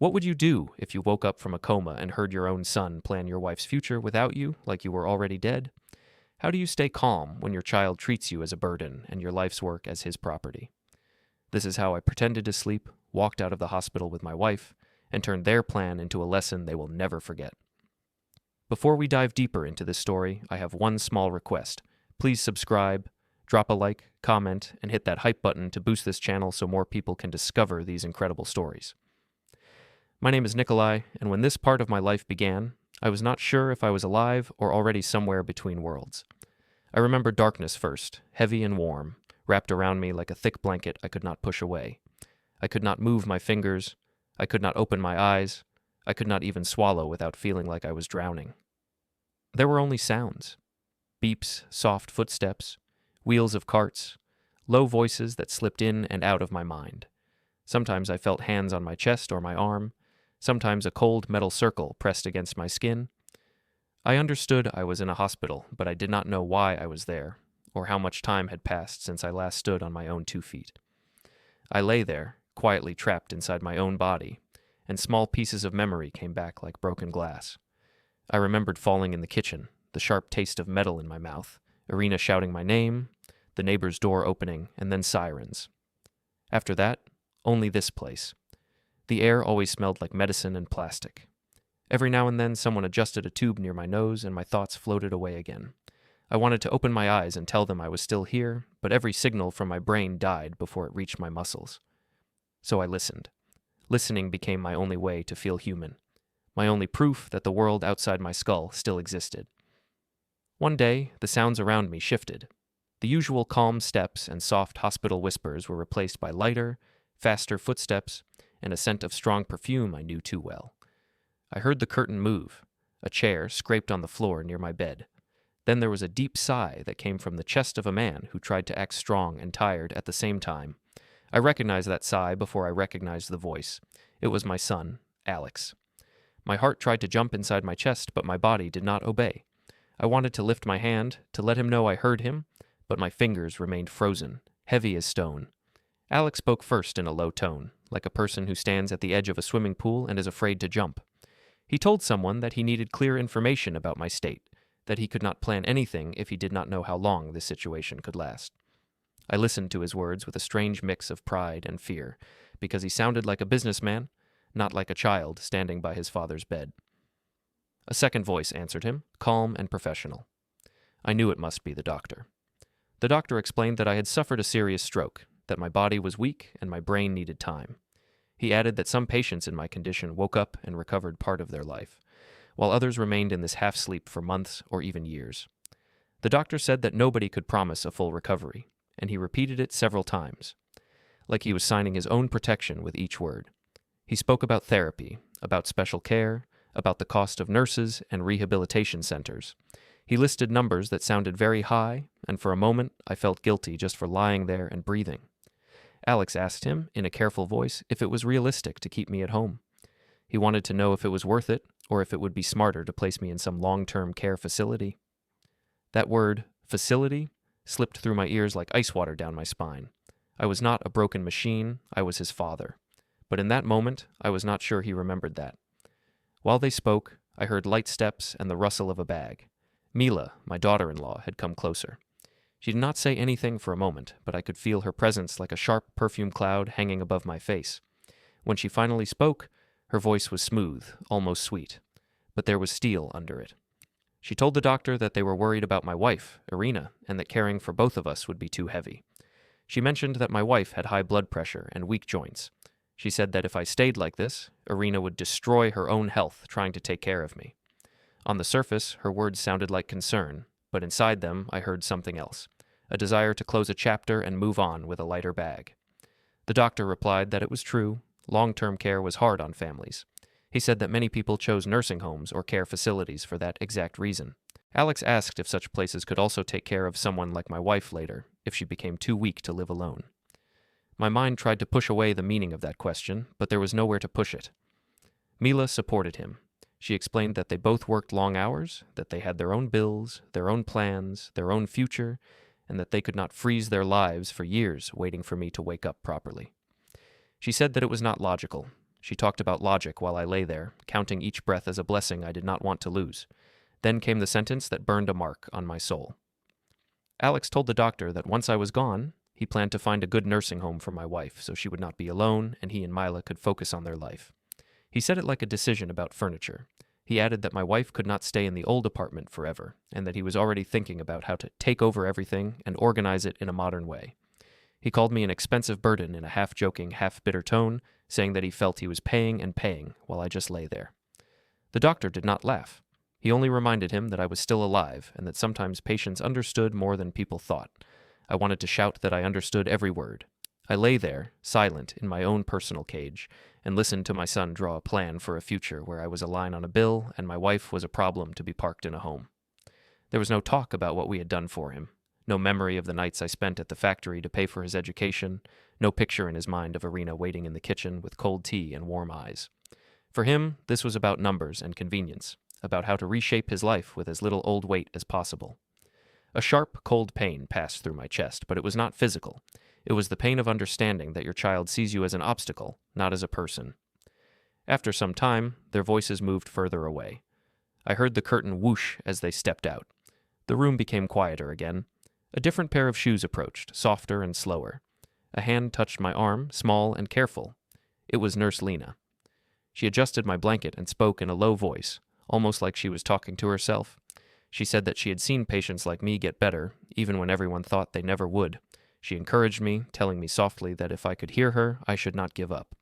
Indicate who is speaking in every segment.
Speaker 1: What would you do if you woke up from a coma and heard your own son plan your wife's future without you, like you were already dead? How do you stay calm when your child treats you as a burden and your life's work as his property? This is how I pretended to sleep, walked out of the hospital with my wife, and turned their plan into a lesson they will never forget. Before we dive deeper into this story, I have one small request. Please subscribe, drop a like, comment, and hit that hype button to boost this channel so more people can discover these incredible stories. My name is Nikolai, and when this part of my life began, I was not sure if I was alive or already somewhere between worlds. I remember darkness first, heavy and warm, wrapped around me like a thick blanket I could not push away. I could not move my fingers. I could not open my eyes. I could not even swallow without feeling like I was drowning. There were only sounds. Beeps, soft footsteps, wheels of carts, low voices that slipped in and out of my mind. Sometimes I felt hands on my chest or my arm, sometimes a cold metal circle pressed against my skin. I understood I was in a hospital, but I did not know why I was there, or how much time had passed since I last stood on my own 2 feet. I lay there, quietly trapped inside my own body, and small pieces of memory came back like broken glass. I remembered falling in the kitchen, the sharp taste of metal in my mouth, Irina shouting my name, the neighbor's door opening, and then sirens. After that, only this place. The air always smelled like medicine and plastic. Every now and then someone adjusted a tube near my nose and my thoughts floated away again. I wanted to open my eyes and tell them I was still here, but every signal from my brain died before it reached my muscles. So I listened. Listening became my only way to feel human, my only proof that the world outside my skull still existed. One day, the sounds around me shifted. The usual calm steps and soft hospital whispers were replaced by lighter, faster footsteps and a scent of strong perfume I knew too well. I heard the curtain move. A chair scraped on the floor near my bed. Then there was a deep sigh that came from the chest of a man who tried to act strong and tired at the same time. I recognized that sigh before I recognized the voice. It was my son, Alex. My heart tried to jump inside my chest, but my body did not obey. I wanted to lift my hand, to let him know I heard him, but my fingers remained frozen, heavy as stone. Alex spoke first in a low tone, like a person who stands at the edge of a swimming pool and is afraid to jump. He told someone that he needed clear information about my state, that he could not plan anything if he did not know how long this situation could last. I listened to his words with a strange mix of pride and fear, because he sounded like a businessman, not like a child standing by his father's bed. A second voice answered him, calm and professional. I knew it must be the doctor. The doctor explained that I had suffered a serious stroke, that my body was weak and my brain needed time. He added that some patients in my condition woke up and recovered part of their life, while others remained in this half-sleep for months or even years. The doctor said that nobody could promise a full recovery, and he repeated it several times, like he was signing his own protection with each word. He spoke about therapy, about special care, about the cost of nurses and rehabilitation centers. He listed numbers that sounded very high, and for a moment I felt guilty just for lying there and breathing. Alex asked him, in a careful voice, if it was realistic to keep me at home. He wanted to know if it was worth it, or if it would be smarter to place me in some long-term care facility. That word, facility, slipped through my ears like ice water down my spine. I was not a broken machine, I was his father. But in that moment, I was not sure he remembered that. While they spoke, I heard light steps and the rustle of a bag. Mila, my daughter-in-law, had come closer. She did not say anything for a moment, but I could feel her presence like a sharp perfume cloud hanging above my face. When she finally spoke, her voice was smooth, almost sweet, but there was steel under it. She told the doctor that they were worried about my wife, Irina, and that caring for both of us would be too heavy. She mentioned that my wife had high blood pressure and weak joints. She said that if I stayed like this, Irina would destroy her own health trying to take care of me. On the surface, her words sounded like concern, but inside them I heard something else, a desire to close a chapter and move on with a lighter bag. The doctor replied that it was true. Long-term care was hard on families. He said that many people chose nursing homes or care facilities for that exact reason. Alex asked if such places could also take care of someone like my wife later, if she became too weak to live alone. My mind tried to push away the meaning of that question, but there was nowhere to push it. Mila supported him. She explained that they both worked long hours, that they had their own bills, their own plans, their own future, and that they could not freeze their lives for years waiting for me to wake up properly. She said that it was not logical. She talked about logic while I lay there, counting each breath as a blessing I did not want to lose. Then came the sentence that burned a mark on my soul. Alex told the doctor that once I was gone, he planned to find a good nursing home for my wife so she would not be alone and he and Mila could focus on their life. He said it like a decision about furniture. He added that my wife could not stay in the old apartment forever, and that he was already thinking about how to take over everything and organize it in a modern way. He called me an expensive burden in a half-joking, half-bitter tone, saying that he felt he was paying and paying while I just lay there. The doctor did not laugh. He only reminded him that I was still alive and that sometimes patients understood more than people thought. I wanted to shout that I understood every word. I lay there, silent, in my own personal cage, and listened to my son draw a plan for a future where I was a line on a bill and my wife was a problem to be parked in a home. There was no talk about what we had done for him, no memory of the nights I spent at the factory to pay for his education, no picture in his mind of Irina waiting in the kitchen with cold tea and warm eyes. For him, this was about numbers and convenience, about how to reshape his life with as little old weight as possible. A sharp, cold pain passed through my chest, but it was not physical. It was the pain of understanding that your child sees you as an obstacle, not as a person. After some time, their voices moved further away. I heard the curtain whoosh as they stepped out. The room became quieter again. A different pair of shoes approached, softer and slower. A hand touched my arm, small and careful. It was Nurse Lena. She adjusted my blanket and spoke in a low voice, almost like she was talking to herself. She said that she had seen patients like me get better, even when everyone thought they never would. She encouraged me, telling me softly that if I could hear her, I should not give up.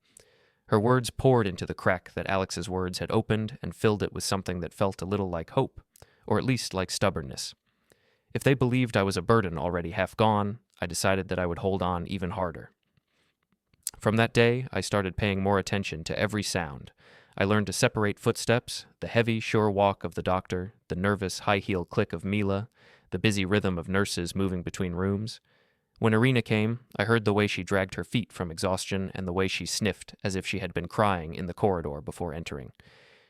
Speaker 1: Her words poured into the crack that Alex's words had opened and filled it with something that felt a little like hope, or at least like stubbornness. If they believed I was a burden already half gone, I decided that I would hold on even harder. From that day, I started paying more attention to every sound. I learned to separate footsteps, the heavy, sure walk of the doctor, the nervous, high-heel click of Mila, the busy rhythm of nurses moving between rooms. When Irina came, I heard the way she dragged her feet from exhaustion and the way she sniffed as if she had been crying in the corridor before entering.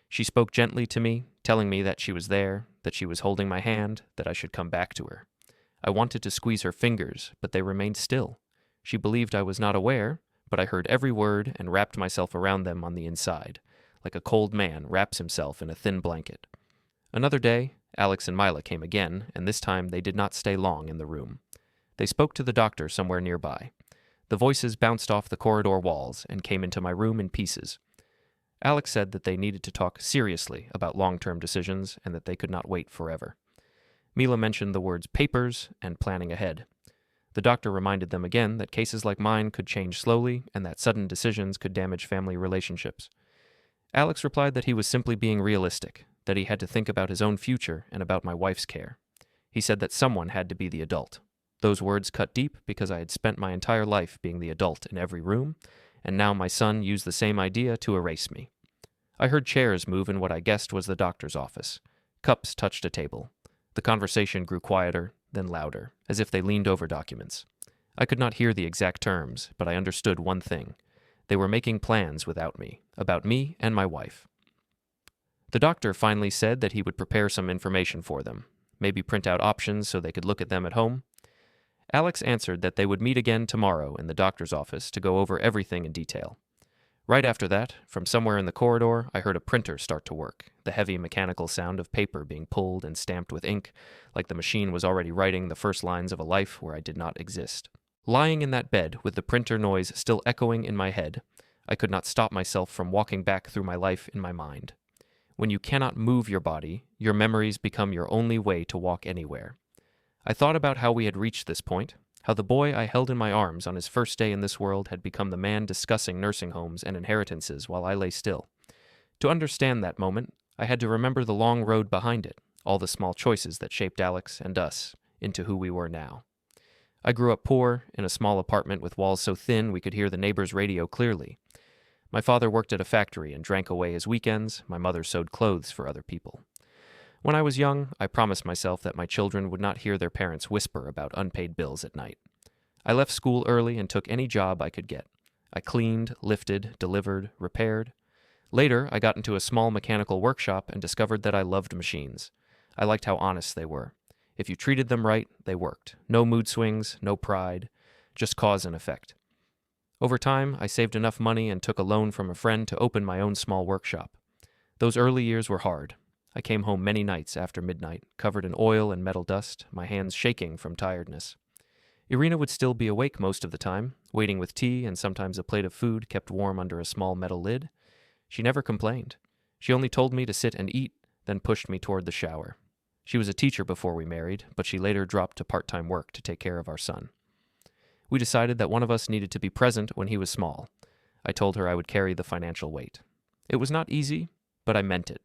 Speaker 1: She spoke gently to me, telling me that she was there, that she was holding my hand, that I should come back to her. I wanted to squeeze her fingers, but they remained still. She believed I was not aware, but I heard every word and wrapped myself around them on the inside, like a cold man wraps himself in a thin blanket. Another day, Alex and Mila came again, and this time they did not stay long in the room. They spoke to the doctor somewhere nearby. The voices bounced off the corridor walls and came into my room in pieces. Alex said that they needed to talk seriously about long-term decisions and that they could not wait forever. Mila mentioned the words papers and planning ahead. The doctor reminded them again that cases like mine could change slowly and that sudden decisions could damage family relationships. Alex replied that he was simply being realistic, that he had to think about his own future and about my wife's care. He said that someone had to be the adult. Those words cut deep because I had spent my entire life being the adult in every room, and now my son used the same idea to erase me. I heard chairs move in what I guessed was the doctor's office. Cups touched a table. The conversation grew quieter, then louder, as if they leaned over documents. I could not hear the exact terms, but I understood one thing. They were making plans without me, about me and my wife. The doctor finally said that he would prepare some information for them, maybe print out options so they could look at them at home. Alex answered that they would meet again tomorrow in the doctor's office to go over everything in detail. Right after that, from somewhere in the corridor, I heard a printer start to work, the heavy mechanical sound of paper being pulled and stamped with ink, like the machine was already writing the first lines of a life where I did not exist. Lying in that bed with the printer noise still echoing in my head, I could not stop myself from walking back through my life in my mind. When you cannot move your body, your memories become your only way to walk anywhere. I thought about how we had reached this point, how the boy I held in my arms on his first day in this world had become the man discussing nursing homes and inheritances while I lay still. To understand that moment, I had to remember the long road behind it, all the small choices that shaped Alex and us into who we were now. I grew up poor, in a small apartment with walls so thin we could hear the neighbor's radio clearly. My father worked at a factory and drank away his weekends. My mother sewed clothes for other people. When I was young, I promised myself that my children would not hear their parents whisper about unpaid bills at night. I left school early and took any job I could get. I cleaned, lifted, delivered, repaired. Later, I got into a small mechanical workshop and discovered that I loved machines. I liked how honest they were. If you treated them right, they worked. No mood swings, no pride, just cause and effect. Over time, I saved enough money and took a loan from a friend to open my own small workshop. Those early years were hard. I came home many nights after midnight, covered in oil and metal dust, my hands shaking from tiredness. Irina would still be awake most of the time, waiting with tea and sometimes a plate of food kept warm under a small metal lid. She never complained. She only told me to sit and eat, then pushed me toward the shower. She was a teacher before we married, but she later dropped to part-time work to take care of our son. We decided that one of us needed to be present when he was small. I told her I would carry the financial weight. It was not easy, but I meant it.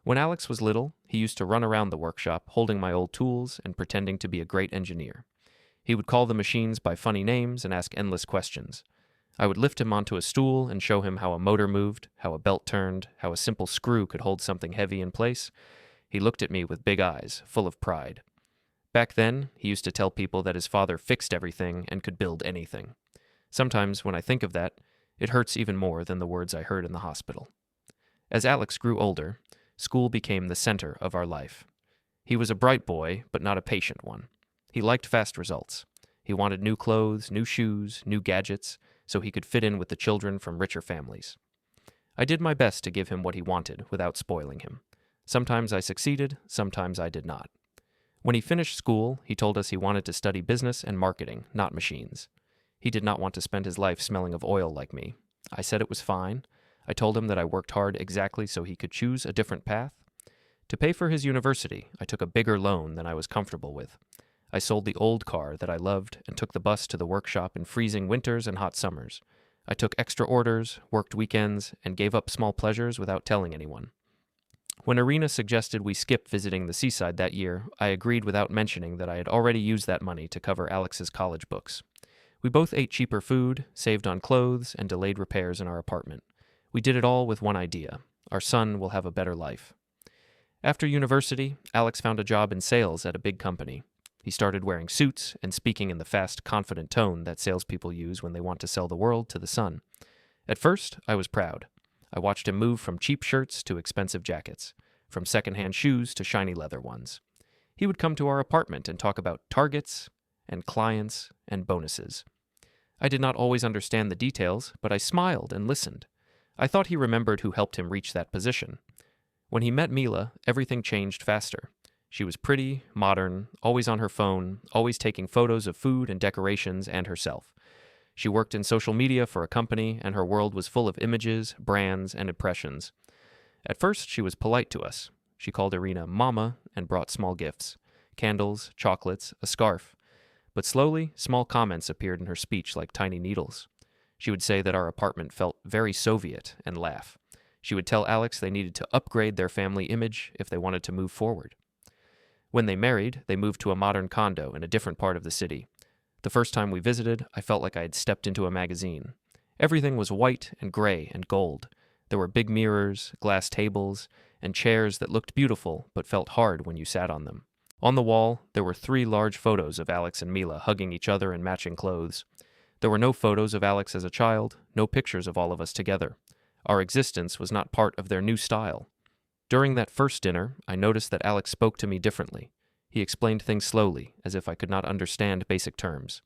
Speaker 1: When Alex was little, he used to run around the workshop holding my old tools and pretending to be a great engineer. He would call the machines by funny names and ask endless questions. I would lift him onto a stool and show him how a motor moved, how a belt turned, how a simple screw could hold something heavy in place. He looked at me with big eyes, full of pride. Back then, he used to tell people that his father fixed everything and could build anything. Sometimes, when I think of that, it hurts even more than the words I heard in the hospital. As Alex grew older, school became the center of our life. He was a bright boy, but not a patient one. He liked fast results. He wanted new clothes, new shoes, new gadgets, so he could fit in with the children from richer families. I did my best to give him what he wanted without spoiling him. Sometimes I succeeded, sometimes I did not. When he finished school, he told us he wanted to study business and marketing, not machines. He did not want to spend his life smelling of oil like me. I said it was fine. I told him that I worked hard exactly so he could choose a different path. To pay for his university, I took a bigger loan than I was comfortable with. I sold the old car that I loved and took the bus to the workshop in freezing winters and hot summers. I took extra orders, worked weekends, and gave up small pleasures without telling anyone. When Irina suggested we skip visiting the seaside that year, I agreed without mentioning that I had already used that money to cover Alex's college books. We both ate cheaper food, saved on clothes, and delayed repairs in our apartment. We did it all with one idea: our son will have a better life. After university, Alex found a job in sales at a big company. He started wearing suits and speaking in the fast, confident tone that salespeople use when they want to sell the world to the sun. At first, I was proud. I watched him move from cheap shirts to expensive jackets, from secondhand shoes to shiny leather ones. He would come to our apartment and talk about targets and clients and bonuses. I did not always understand the details, but I smiled and listened. I thought he remembered who helped him reach that position. When he met Mila, everything changed faster. She was pretty, modern, always on her phone, always taking photos of food and decorations and herself. She worked in social media for a company, and her world was full of images, brands, and impressions. At first, she was polite to us. She called Irina Mama and brought small gifts: candles, chocolates, a scarf. But slowly, small comments appeared in her speech like tiny needles. She would say that our apartment felt very Soviet and laugh. She would tell Alex they needed to upgrade their family image if they wanted to move forward. When they married, they moved to a modern condo in a different part of the city. The first time we visited, I felt like I had stepped into a magazine. Everything was white and gray and gold. There were big mirrors, glass tables, and chairs that looked beautiful but felt hard when you sat on them. On the wall, there were 3 large photos of Alex and Mila hugging each other in matching clothes. There were no photos of Alex as a child, no pictures of all of us together. Our existence was not part of their new style. During that first dinner, I noticed that Alex spoke to me differently. He explained things slowly, as if I could not understand basic terms.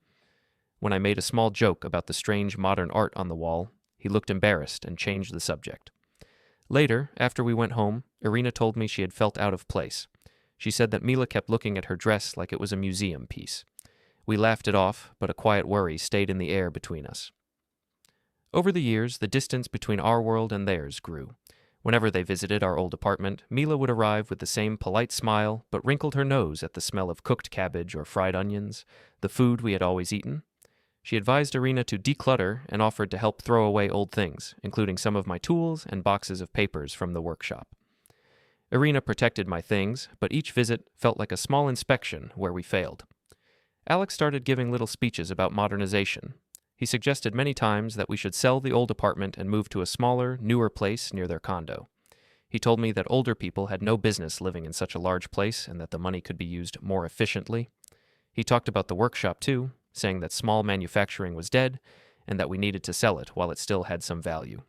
Speaker 1: When I made a small joke about the strange modern art on the wall, he looked embarrassed and changed the subject. Later, after we went home, Irina told me she had felt out of place. She said that Mila kept looking at her dress like it was a museum piece. We laughed it off, but a quiet worry stayed in the air between us. Over the years, the distance between our world and theirs grew. Whenever they visited our old apartment, Mila would arrive with the same polite smile, but wrinkled her nose at the smell of cooked cabbage or fried onions, the food we had always eaten. She advised Irina to declutter and offered to help throw away old things, including some of my tools and boxes of papers from the workshop. Irina protected my things, but each visit felt like a small inspection where we failed. Alex started giving little speeches about modernization. He suggested many times that we should sell the old apartment and move to a smaller, newer place near their condo. He told me that older people had no business living in such a large place and that the money could be used more efficiently. He talked about the workshop too, saying that small manufacturing was dead and that we needed to sell it while it still had some value.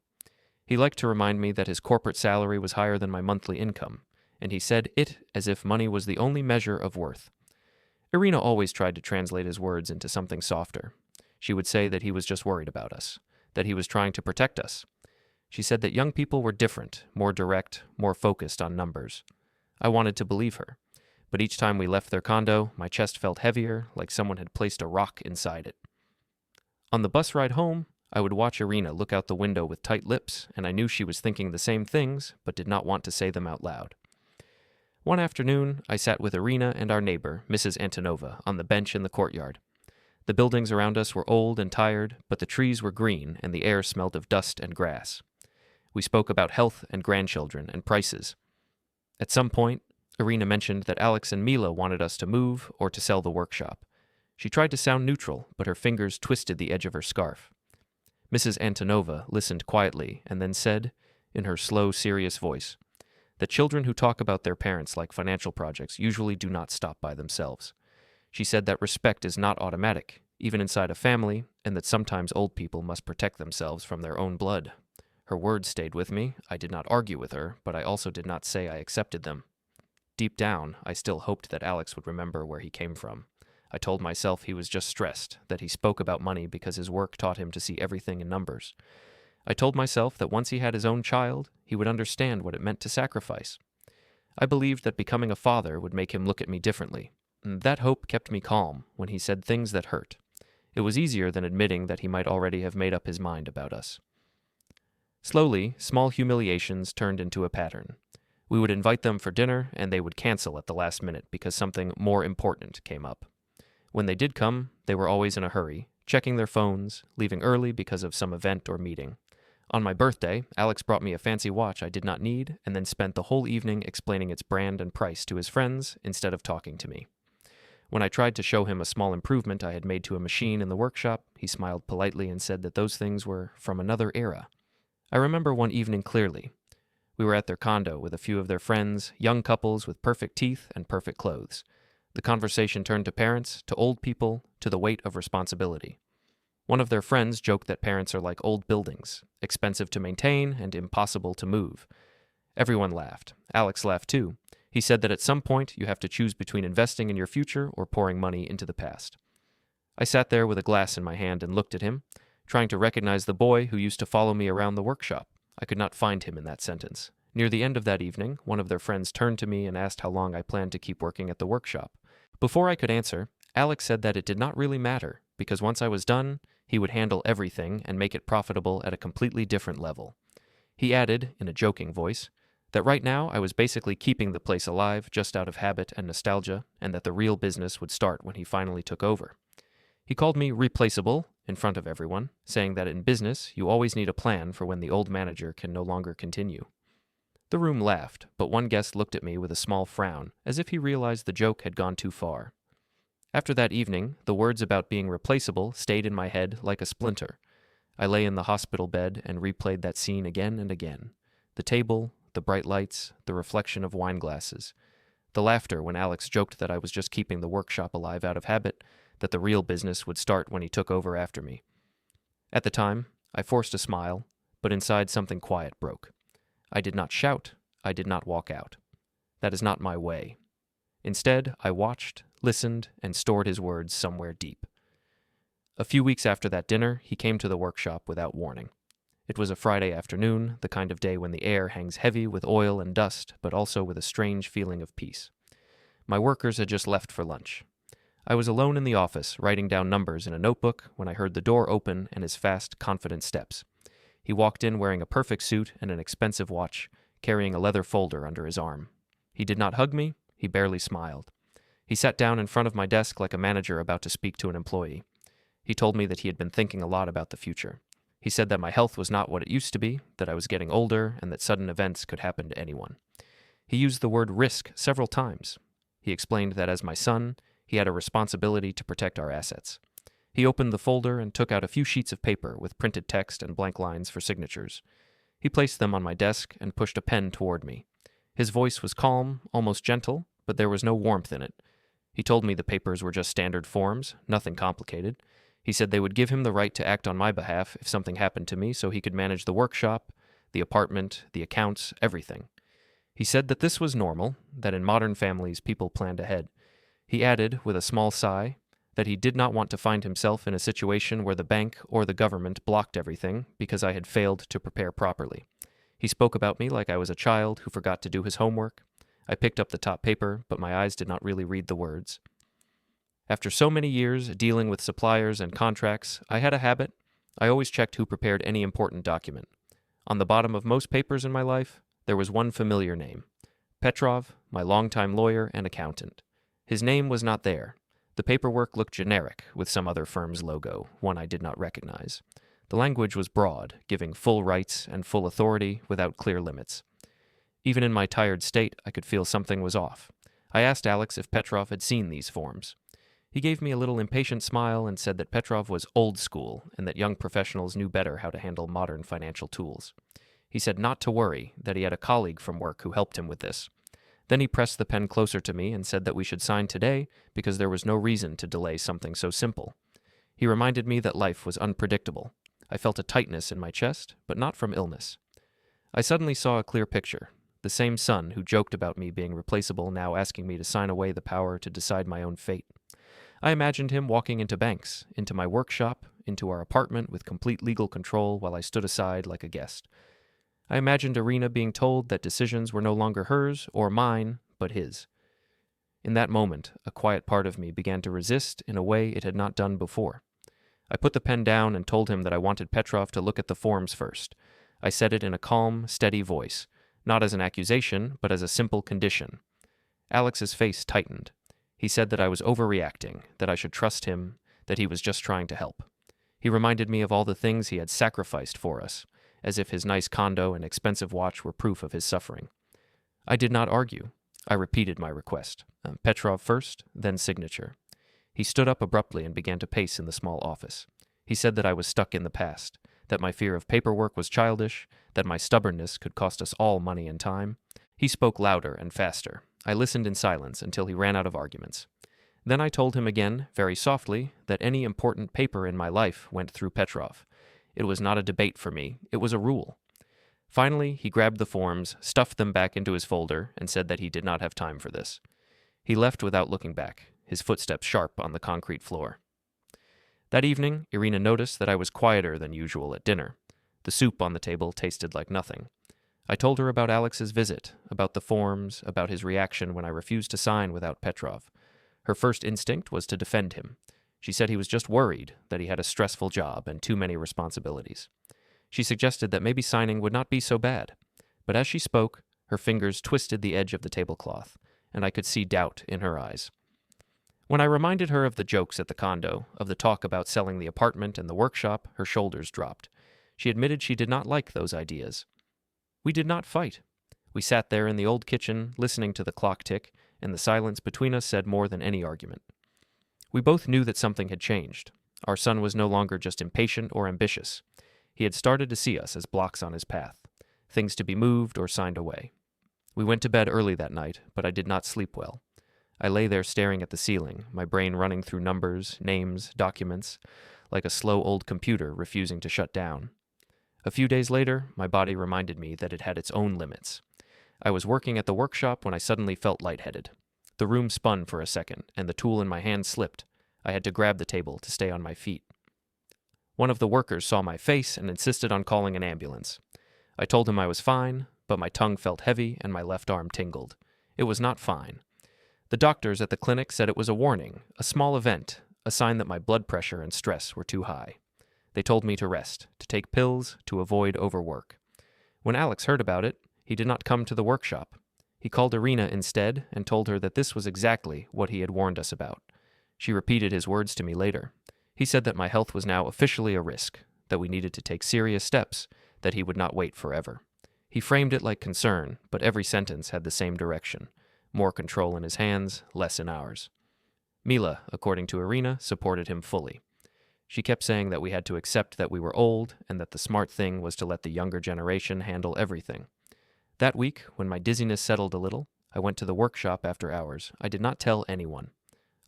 Speaker 1: He liked to remind me that his corporate salary was higher than my monthly income, and he said it as if money was the only measure of worth. Irina always tried to translate his words into something softer. She would say that he was just worried about us, that he was trying to protect us. She said that young people were different, more direct, more focused on numbers. I wanted to believe her, but each time we left their condo, my chest felt heavier, like someone had placed a rock inside it. On the bus ride home, I would watch Irina look out the window with tight lips, and I knew she was thinking the same things, but did not want to say them out loud. One afternoon, I sat with Irina and our neighbor, Mrs. Antonova, on the bench in the courtyard. The buildings around us were old and tired, but the trees were green and the air smelled of dust and grass. We spoke about health and grandchildren and prices. At some point, Irina mentioned that Alex and Mila wanted us to move or to sell the workshop. She tried to sound neutral, but her fingers twisted the edge of her scarf. Mrs. Antonova listened quietly and then said, in her slow, serious voice, that children who talk about their parents like financial projects usually do not stop by themselves. She said that respect is not automatic, even inside a family, and that sometimes old people must protect themselves from their own blood. Her words stayed with me. I did not argue with her, but I also did not say I accepted them. Deep down, I still hoped that Alex would remember where he came from. I told myself he was just stressed, that he spoke about money because his work taught him to see everything in numbers. I told myself that once he had his own child, he would understand what it meant to sacrifice. I believed that becoming a father would make him look at me differently, and that hope kept me calm when he said things that hurt. It was easier than admitting that he might already have made up his mind about us. Slowly, small humiliations turned into a pattern. We would invite them for dinner, and they would cancel at the last minute because something more important came up. When they did come, they were always in a hurry, checking their phones, leaving early because of some event or meeting. On my birthday, Alex brought me a fancy watch I did not need, and then spent the whole evening explaining its brand and price to his friends instead of talking to me. When I tried to show him a small improvement I had made to a machine in the workshop, he smiled politely and said that those things were from another era. I remember one evening clearly. We were at their condo with a few of their friends, young couples with perfect teeth and perfect clothes. The conversation turned to parents, to old people, to the weight of responsibility. One of their friends joked that parents are like old buildings, expensive to maintain and impossible to move. Everyone laughed. Alex laughed too. He said that at some point you have to choose between investing in your future or pouring money into the past. I sat there with a glass in my hand and looked at him, trying to recognize the boy who used to follow me around the workshop. I could not find him in that sentence. Near the end of that evening, one of their friends turned to me and asked how long I planned to keep working at the workshop. Before I could answer, Alex said that it did not really matter, because once I was done, he would handle everything and make it profitable at a completely different level. He added, in a joking voice, that right now I was basically keeping the place alive just out of habit and nostalgia, and that the real business would start when he finally took over. He called me replaceable in front of everyone, saying that in business you always need a plan for when the old manager can no longer continue. The room laughed, but one guest looked at me with a small frown, as if he realized the joke had gone too far. After that evening, the words about being replaceable stayed in my head like a splinter. I lay in the hospital bed and replayed that scene again and again. The table, the bright lights, the reflection of wine glasses. The laughter when Alex joked that I was just keeping the workshop alive out of habit, that the real business would start when he took over after me. At the time, I forced a smile, but inside something quiet broke. I did not shout. I did not walk out. That is not my way. Instead, I watched, listened, and stored his words somewhere deep. A few weeks after that dinner, he came to the workshop without warning. It was a Friday afternoon, the kind of day when the air hangs heavy with oil and dust, but also with a strange feeling of peace. My workers had just left for lunch. I was alone in the office, writing down numbers in a notebook, when I heard the door open and his fast, confident steps. He walked in wearing a perfect suit and an expensive watch, carrying a leather folder under his arm. He did not hug me. He barely smiled. He sat down in front of my desk like a manager about to speak to an employee. He told me that he had been thinking a lot about the future. He said that my health was not what it used to be, that I was getting older, and that sudden events could happen to anyone. He used the word risk several times. He explained that as my son, he had a responsibility to protect our assets. He opened the folder and took out a few sheets of paper with printed text and blank lines for signatures. He placed them on my desk and pushed a pen toward me. His voice was calm, almost gentle, but there was no warmth in it. He told me the papers were just standard forms, nothing complicated. He said they would give him the right to act on my behalf if something happened to me so he could manage the workshop, the apartment, the accounts, everything. He said that this was normal, that in modern families people planned ahead. He added, with a small sigh, that he did not want to find himself in a situation where the bank or the government blocked everything because I had failed to prepare properly. He spoke about me like I was a child who forgot to do his homework. I picked up the top paper, but my eyes did not really read the words. After so many years dealing with suppliers and contracts, I had a habit. I always checked who prepared any important document. On the bottom of most papers in my life, there was one familiar name: Petrov, my longtime lawyer and accountant. His name was not there. The paperwork looked generic, with some other firm's logo, one I did not recognize. The language was broad, giving full rights and full authority without clear limits. Even in my tired state, I could feel something was off. I asked Alex if Petrov had seen these forms. He gave me a little impatient smile and said that Petrov was old school and that young professionals knew better how to handle modern financial tools. He said not to worry, that he had a colleague from work who helped him with this. Then he pressed the pen closer to me and said that we should sign today because there was no reason to delay something so simple. He reminded me that life was unpredictable. I felt a tightness in my chest, but not from illness. I suddenly saw a clear picture. The same son who joked about me being replaceable now asking me to sign away the power to decide my own fate. I imagined him walking into banks, into my workshop, into our apartment with complete legal control while I stood aside like a guest. I imagined Irina being told that decisions were no longer hers or mine, but his. In that moment, a quiet part of me began to resist in a way it had not done before. I put the pen down and told him that I wanted Petrov to look at the forms first. I said it in a calm, steady voice, not as an accusation, but as a simple condition. Alex's face tightened. He said that I was overreacting, that I should trust him, that he was just trying to help. He reminded me of all the things he had sacrificed for us, as if his nice condo and expensive watch were proof of his suffering. I did not argue. I repeated my request. Petrov first, then signature. He stood up abruptly and began to pace in the small office. He said that I was stuck in the past, that my fear of paperwork was childish, that my stubbornness could cost us all money and time. He spoke louder and faster. I listened in silence until he ran out of arguments. Then I told him again, very softly, that any important paper in my life went through Petrov. It was not a debate for me, it was a rule. Finally, he grabbed the forms, stuffed them back into his folder, and said that he did not have time for this. He left without looking back, his footsteps sharp on the concrete floor. That evening, Irina noticed that I was quieter than usual at dinner. The soup on the table tasted like nothing. I told her about Alex's visit, about the forms, about his reaction when I refused to sign without Petrov. Her first instinct was to defend him. She said he was just worried, that he had a stressful job and too many responsibilities. She suggested that maybe signing would not be so bad. But as she spoke, her fingers twisted the edge of the tablecloth, and I could see doubt in her eyes. When I reminded her of the jokes at the condo, of the talk about selling the apartment and the workshop, her shoulders dropped. She admitted she did not like those ideas. We did not fight. We sat there in the old kitchen, listening to the clock tick, and the silence between us said more than any argument. We both knew that something had changed. Our son was no longer just impatient or ambitious. He had started to see us as blocks on his path, things to be moved or signed away. We went to bed early that night, but I did not sleep well. I lay there staring at the ceiling, my brain running through numbers, names, documents, like a slow old computer refusing to shut down. A few days later, my body reminded me that it had its own limits. I was working at the workshop when I suddenly felt lightheaded. The room spun for a second, and the tool in my hand slipped. I had to grab the table to stay on my feet. One of the workers saw my face and insisted on calling an ambulance. I told him I was fine, but my tongue felt heavy and my left arm tingled. It was not fine. The doctors at the clinic said it was a warning, a small event, a sign that my blood pressure and stress were too high. They told me to rest, to take pills, to avoid overwork. When Alex heard about it, he did not come to the workshop. He called Irina instead and told her that this was exactly what he had warned us about. She repeated his words to me later. He said that my health was now officially a risk, that we needed to take serious steps, that he would not wait forever. He framed it like concern, but every sentence had the same direction. More control in his hands, less in ours. Mila, according to Irina, supported him fully. She kept saying that we had to accept that we were old and that the smart thing was to let the younger generation handle everything. That week, when my dizziness settled a little, I went to the workshop after hours. I did not tell anyone.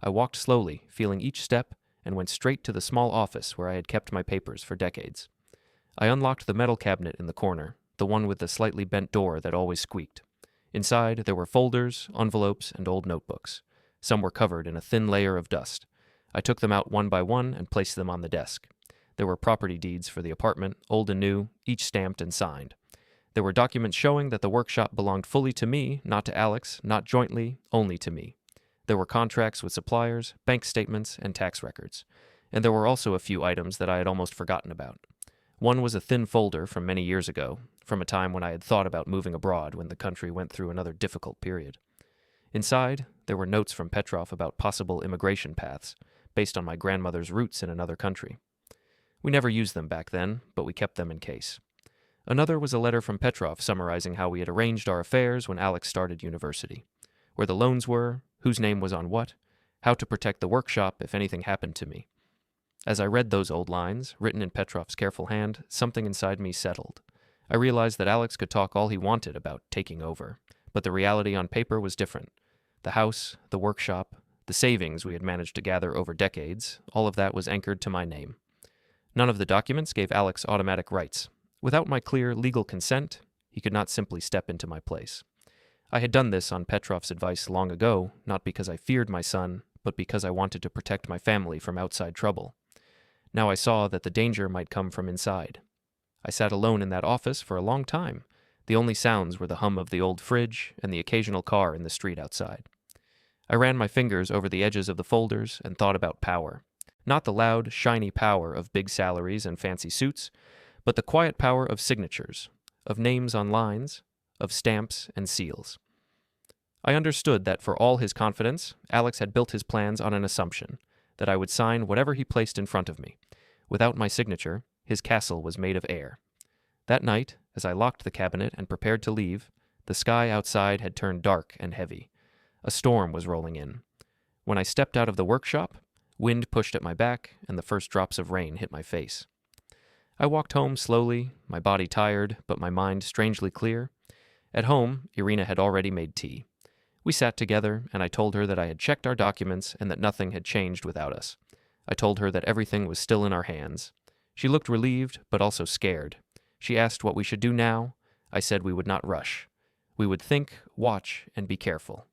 Speaker 1: I walked slowly, feeling each step, and went straight to the small office where I had kept my papers for decades. I unlocked the metal cabinet in the corner, the one with the slightly bent door that always squeaked. Inside, there were folders, envelopes, and old notebooks. Some were covered in a thin layer of dust. I took them out one by one and placed them on the desk. There were property deeds for the apartment, old and new, each stamped and signed. There were documents showing that the workshop belonged fully to me, not to Alex, not jointly, only to me. There were contracts with suppliers, bank statements, and tax records. And there were also a few items that I had almost forgotten about. One was a thin folder from many years ago, from a time when I had thought about moving abroad when the country went through another difficult period. Inside, there were notes from Petrov about possible immigration paths, based on my grandmother's roots in another country. We never used them back then, but we kept them in case. Another was a letter from Petrov summarizing how we had arranged our affairs when Alex started university, where the loans were, whose name was on what, how to protect the workshop if anything happened to me. As I read those old lines, written in Petrov's careful hand, something inside me settled. I realized that Alex could talk all he wanted about taking over, but the reality on paper was different. The house, the workshop, the savings we had managed to gather over decades, all of that was anchored to my name. None of the documents gave Alex automatic rights. Without my clear legal consent, he could not simply step into my place. I had done this on Petrov's advice long ago, not because I feared my son, but because I wanted to protect my family from outside trouble. Now I saw that the danger might come from inside. I sat alone in that office for a long time. The only sounds were the hum of the old fridge and the occasional car in the street outside. I ran my fingers over the edges of the folders and thought about power. Not the loud, shiny power of big salaries and fancy suits, but the quiet power of signatures, of names on lines, of stamps and seals. I understood that for all his confidence, Alex had built his plans on an assumption, that I would sign whatever he placed in front of me. Without my signature, his castle was made of air. That night, as I locked the cabinet and prepared to leave, the sky outside had turned dark and heavy. A storm was rolling in. When I stepped out of the workshop, wind pushed at my back, and the first drops of rain hit my face. I walked home slowly, my body tired, but my mind strangely clear. At home, Irina had already made tea. We sat together, and I told her that I had checked our documents and that nothing had changed without us. I told her that everything was still in our hands. She looked relieved, but also scared. She asked what we should do now. I said we would not rush. We would think, watch, and be careful.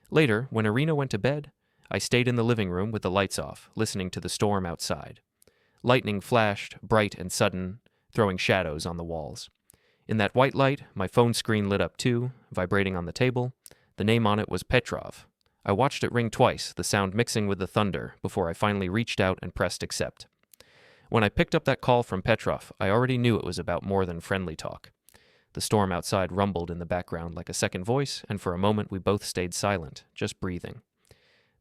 Speaker 1: Later, when Irina went to bed, I stayed in the living room with the lights off, listening to the storm outside. Lightning flashed, bright and sudden, throwing shadows on the walls. In that white light, my phone screen lit up too, vibrating on the table. The name on it was Petrov. I watched it ring twice, the sound mixing with the thunder, before I finally reached out and pressed accept. When I picked up that call from Petrov, I already knew it was about more than friendly talk. The storm outside rumbled in the background like a second voice, and for a moment we both stayed silent, just breathing.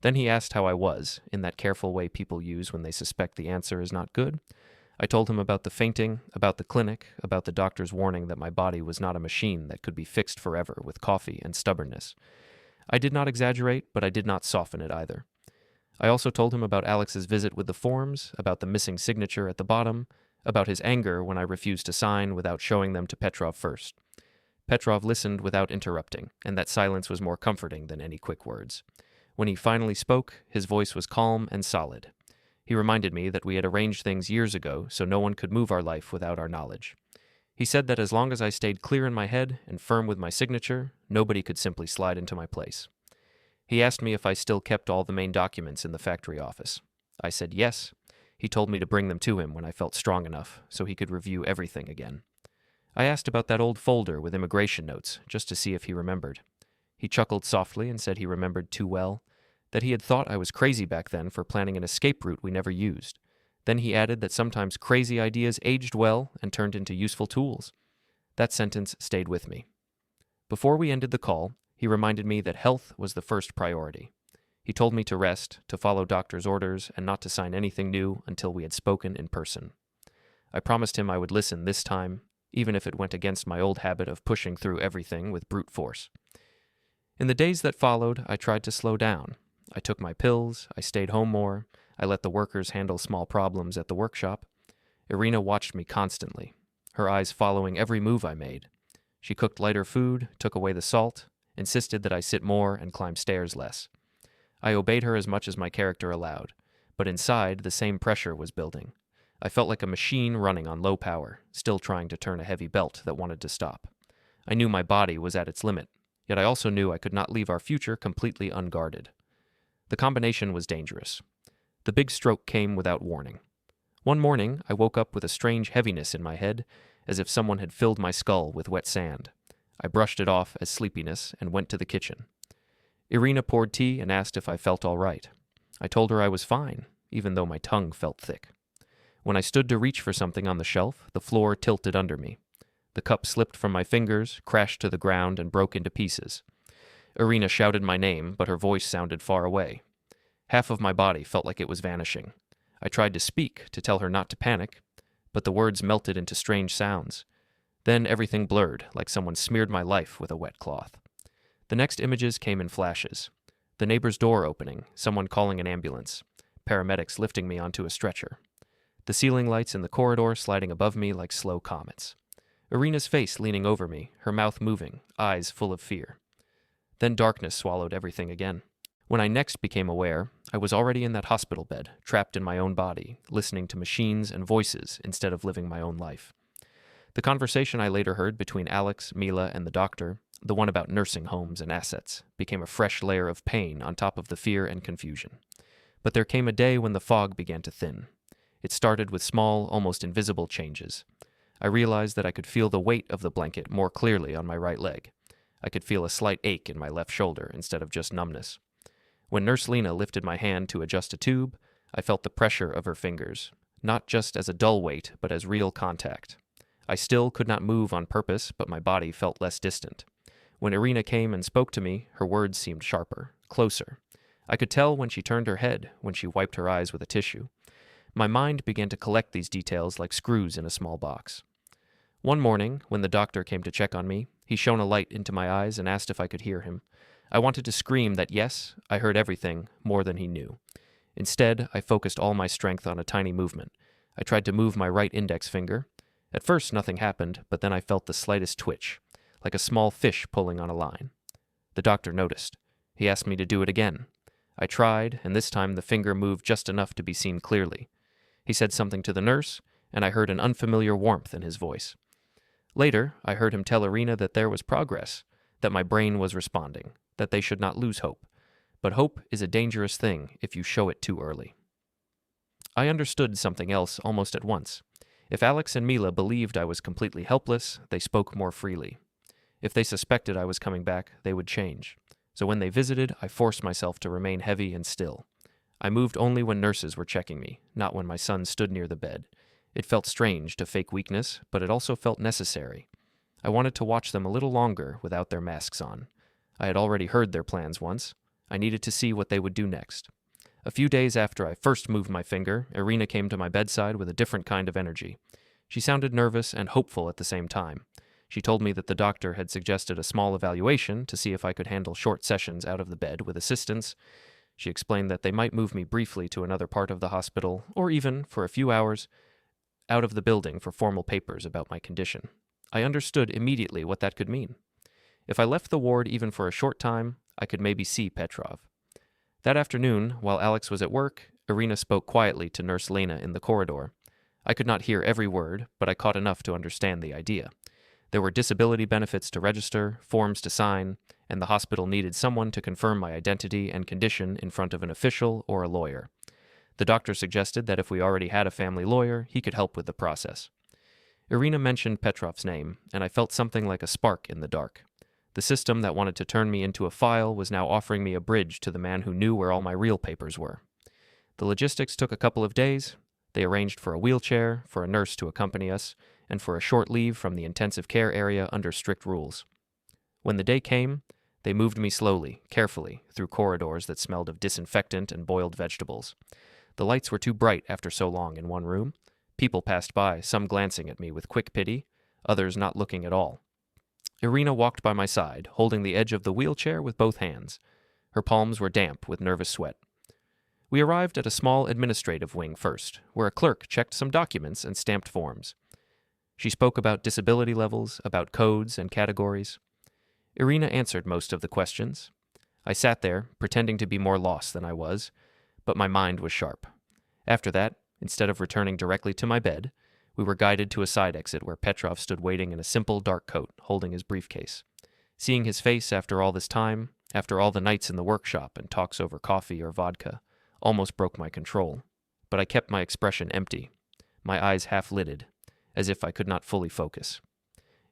Speaker 1: Then he asked how I was, in that careful way people use when they suspect the answer is not good. I told him about the fainting, about the clinic, about the doctor's warning that my body was not a machine that could be fixed forever with coffee and stubbornness. I did not exaggerate, but I did not soften it either. I also told him about Alex's visit with the forms, about the missing signature at the bottom, about his anger when I refused to sign without showing them to Petrov first. Petrov listened without interrupting, and that silence was more comforting than any quick words. When he finally spoke, his voice was calm and solid. He reminded me that we had arranged things years ago so no one could move our life without our knowledge. He said that as long as I stayed clear in my head and firm with my signature, nobody could simply slide into my place. He asked me if I still kept all the main documents in the factory office. I said yes. He told me to bring them to him when I felt strong enough, so he could review everything again. I asked about that old folder with immigration notes, just to see if he remembered. He chuckled softly and said he remembered too well, that he had thought I was crazy back then for planning an escape route we never used. Then he added that sometimes crazy ideas aged well and turned into useful tools. That sentence stayed with me. Before we ended the call, he reminded me that health was the first priority. He told me to rest, to follow doctor's orders, and not to sign anything new until we had spoken in person. I promised him I would listen this time, even if it went against my old habit of pushing through everything with brute force. In the days that followed, I tried to slow down. I took my pills, I stayed home more, I let the workers handle small problems at the workshop. Irina watched me constantly, her eyes following every move I made. She cooked lighter food, took away the salt, insisted that I sit more and climb stairs less. I obeyed her as much as my character allowed, but inside the same pressure was building. I felt like a machine running on low power, still trying to turn a heavy belt that wanted to stop. I knew my body was at its limit, yet I also knew I could not leave our future completely unguarded. The combination was dangerous. The big stroke came without warning. One morning, I woke up with a strange heaviness in my head, as if someone had filled my skull with wet sand. I brushed it off as sleepiness and went to the kitchen. Irina poured tea and asked if I felt all right. I told her I was fine, even though my tongue felt thick. When I stood to reach for something on the shelf, the floor tilted under me. The cup slipped from my fingers, crashed to the ground, and broke into pieces. Irina shouted my name, but her voice sounded far away. Half of my body felt like it was vanishing. I tried to speak, to tell her not to panic, but the words melted into strange sounds. Then everything blurred, like someone smeared my life with a wet cloth. The next images came in flashes. The neighbor's door opening, someone calling an ambulance, paramedics lifting me onto a stretcher. The ceiling lights in the corridor sliding above me like slow comets. Irina's face leaning over me, her mouth moving, eyes full of fear. Then darkness swallowed everything again. When I next became aware, I was already in that hospital bed, trapped in my own body, listening to machines and voices instead of living my own life. The conversation I later heard between Alex, Mila, and the doctor, the one about nursing homes and assets, became a fresh layer of pain on top of the fear and confusion. But there came a day when the fog began to thin. It started with small, almost invisible changes. I realized that I could feel the weight of the blanket more clearly on my right leg. I could feel a slight ache in my left shoulder instead of just numbness. When Nurse Lena lifted my hand to adjust a tube, I felt the pressure of her fingers, not just as a dull weight, but as real contact. I still could not move on purpose, but my body felt less distant. When Irina came and spoke to me, her words seemed sharper, closer. I could tell when she turned her head, when she wiped her eyes with a tissue. My mind began to collect these details like screws in a small box. One morning, when the doctor came to check on me, he shone a light into my eyes and asked if I could hear him. I wanted to scream that yes, I heard everything, more than he knew. Instead, I focused all my strength on a tiny movement. I tried to move my right index finger. At first, nothing happened, but then I felt the slightest twitch, like a small fish pulling on a line. The doctor noticed. He asked me to do it again. I tried, and this time the finger moved just enough to be seen clearly. He said something to the nurse, and I heard an unfamiliar warmth in his voice. Later, I heard him tell Irina that there was progress, that my brain was responding, that they should not lose hope. But hope is a dangerous thing if you show it too early. I understood something else almost at once. If Alex and Mila believed I was completely helpless, they spoke more freely. If they suspected I was coming back, they would change. So when they visited, I forced myself to remain heavy and still. I moved only when nurses were checking me, not when my son stood near the bed. It felt strange to fake weakness, but it also felt necessary. I wanted to watch them a little longer without their masks on. I had already heard their plans once. I needed to see what they would do next. A few days after I first moved my finger, Irina came to my bedside with a different kind of energy. She sounded nervous and hopeful at the same time. She told me that the doctor had suggested a small evaluation to see if I could handle short sessions out of the bed with assistance. She explained that they might move me briefly to another part of the hospital, or even, for a few hours, out of the building for formal papers about my condition. I understood immediately what that could mean. If I left the ward even for a short time, I could maybe see Petrov. That afternoon, while Alex was at work, Irina spoke quietly to Nurse Lena in the corridor. I could not hear every word, but I caught enough to understand the idea. There were disability benefits to register, forms to sign, and the hospital needed someone to confirm my identity and condition in front of an official or a lawyer. The doctor suggested that if we already had a family lawyer, he could help with the process. Irina mentioned Petrov's name, and I felt something like a spark in the dark. The system that wanted to turn me into a file was now offering me a bridge to the man who knew where all my real papers were. The logistics took a couple of days. They arranged for a wheelchair, for a nurse to accompany us, and for a short leave from the intensive care area under strict rules. When the day came, they moved me slowly, carefully, through corridors that smelled of disinfectant and boiled vegetables. The lights were too bright after so long in one room. People passed by, some glancing at me with quick pity, others not looking at all. Irina walked by my side, holding the edge of the wheelchair with both hands. Her palms were damp with nervous sweat. We arrived at a small administrative wing first, where a clerk checked some documents and stamped forms. She spoke about disability levels, about codes and categories. Irina answered most of the questions. I sat there, pretending to be more lost than I was, but my mind was sharp. After that, instead of returning directly to my bed, we were guided to a side exit where Petrov stood waiting in a simple dark coat, holding his briefcase. Seeing his face after all this time, after all the nights in the workshop and talks over coffee or vodka, almost broke my control, but I kept my expression empty, my eyes half-lidded, as if I could not fully focus.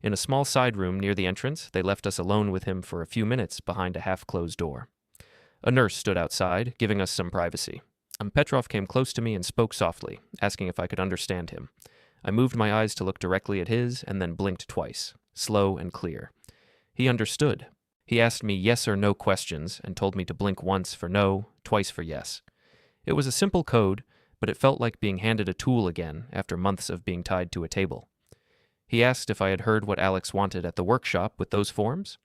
Speaker 1: In a small side room near the entrance, they left us alone with him for a few minutes behind a half-closed door. A nurse stood outside, giving us some privacy. Petrov came close to me and spoke softly, asking if I could understand him. I moved my eyes to look directly at his and then blinked twice, slow and clear. He understood. He asked me yes or no questions and told me to blink once for no, twice for yes. It was a simple code, but it felt like being handed a tool again after months of being tied to a table. He asked if I had heard what Alex wanted at the workshop with those forms.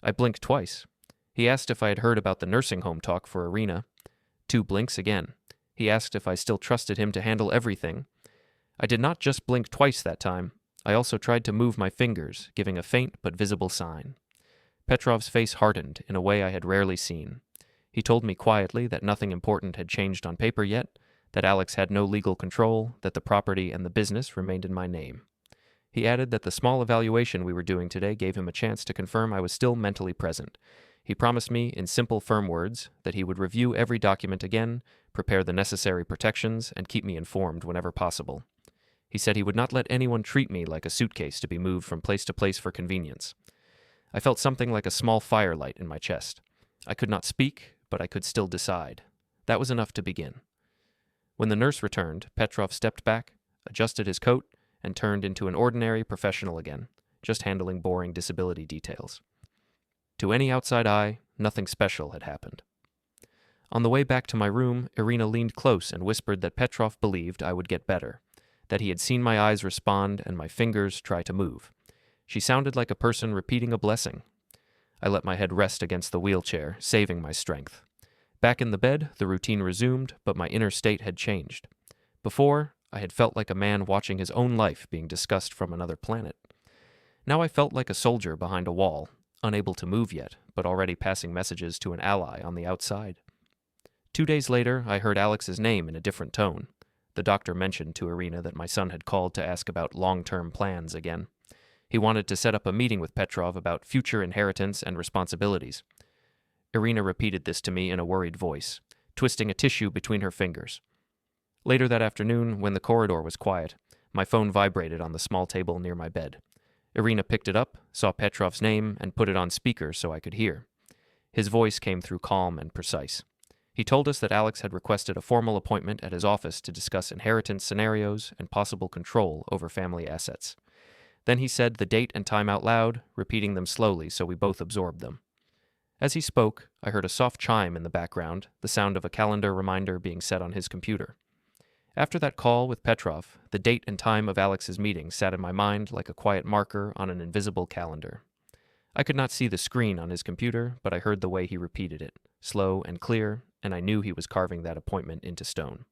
Speaker 1: I blinked twice. He asked if I had heard about the nursing home talk for Irina. 2 blinks again. He asked if I still trusted him to handle everything. I did not just blink twice that time. I also tried to move my fingers, giving a faint but visible sign. Petrov's face hardened in a way I had rarely seen. He told me quietly that nothing important had changed on paper yet, that Alex had no legal control, that the property and the business remained in my name. He added that the small evaluation we were doing today gave him a chance to confirm I was still mentally present. He promised me, in simple, firm words, that he would review every document again, prepare the necessary protections, and keep me informed whenever possible. He said he would not let anyone treat me like a suitcase to be moved from place to place for convenience. I felt something like a small firelight in my chest. I could not speak, but I could still decide. That was enough to begin. When the nurse returned, Petrov stepped back, adjusted his coat, and turned into an ordinary professional again, just handling boring disability details. To any outside eye, nothing special had happened. On the way back to my room, Irina leaned close and whispered that Petrov believed I would get better, that he had seen my eyes respond and my fingers try to move. She sounded like a person repeating a blessing. I let my head rest against the wheelchair, saving my strength. Back in the bed, the routine resumed, but my inner state had changed. Before, I had felt like a man watching his own life being discussed from another planet. Now I felt like a soldier behind a wall, unable to move yet, but already passing messages to an ally on the outside. 2 days later, I heard Alex's name in a different tone. The doctor mentioned to Irina that my son had called to ask about long-term plans again. He wanted to set up a meeting with Petrov about future inheritance and responsibilities. Irina repeated this to me in a worried voice, twisting a tissue between her fingers. Later that afternoon, when the corridor was quiet, my phone vibrated on the small table near my bed. Irina picked it up, saw Petrov's name, and put it on speaker so I could hear. His voice came through calm and precise. He told us that Alex had requested a formal appointment at his office to discuss inheritance scenarios and possible control over family assets. Then he said the date and time out loud, repeating them slowly so we both absorbed them. As he spoke, I heard a soft chime in the background, the sound of a calendar reminder being set on his computer. After that call with Petrov, the date and time of Alex's meeting sat in my mind like a quiet marker on an invisible calendar. I could not see the screen on his computer, but I heard the way he repeated it, slow and clear, and I knew he was carving that appointment into stone.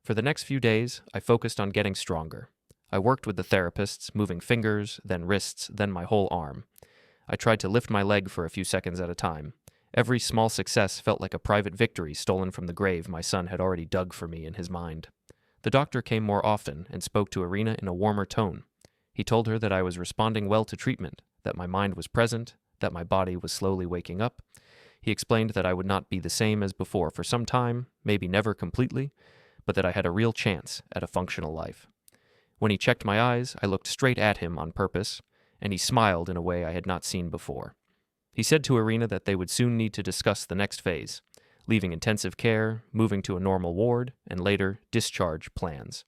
Speaker 1: For the next few days, I focused on getting stronger. I worked with the therapists, moving fingers, then wrists, then my whole arm. I tried to lift my leg for a few seconds at a time. Every small success felt like a private victory stolen from the grave my son had already dug for me in his mind. The doctor came more often and spoke to Irina in a warmer tone. He told her that I was responding well to treatment, that my mind was present, that my body was slowly waking up. He explained that I would not be the same as before for some time, maybe never completely, but that I had a real chance at a functional life. When he checked my eyes, I looked straight at him on purpose, and he smiled in a way I had not seen before. He said to Irina that they would soon need to discuss the next phase, leaving intensive care, moving to a normal ward, and later, discharge plans.